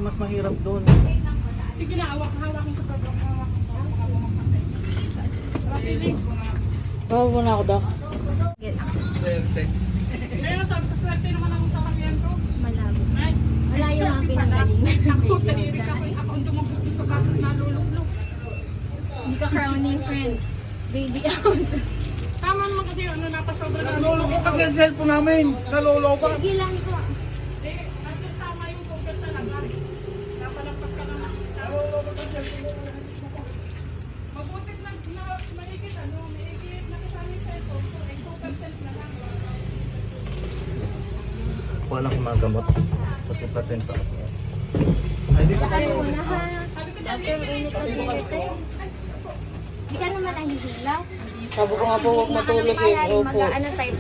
mas mahirap doon. Sige na, hawak-hawakin ko program. Hawakin ko. Bawa mo na ako, Dok. Swerte. Kaya sabi ko, swerte naman ang sasakyan ko. Malabo. Ay, Malayo ang pinanggalingan. Ako, tahirik ako. Ako ang dumabog sa bakit nalulublog. Hindi ka crowning friend. Baby out. Tama naman kasi ano, napasobra na. Naloloko kasi ang cellphone namin. Naloloko. Gilang ko. Kasi tama yung focus talaga. Napalagpas ka naman. Mabuti na maigit, ano, maigit na kasama sa ito. So, ay 2% na lang. Walang kumagamot. Kasi placenta. Ay, di ko Ano na ha? Sabi ko, After init na dinit eh. Hindi ka naman nahihila. Sabi ko nga po, huwag matulog eh. Kaya Opo. mag-ano tayo.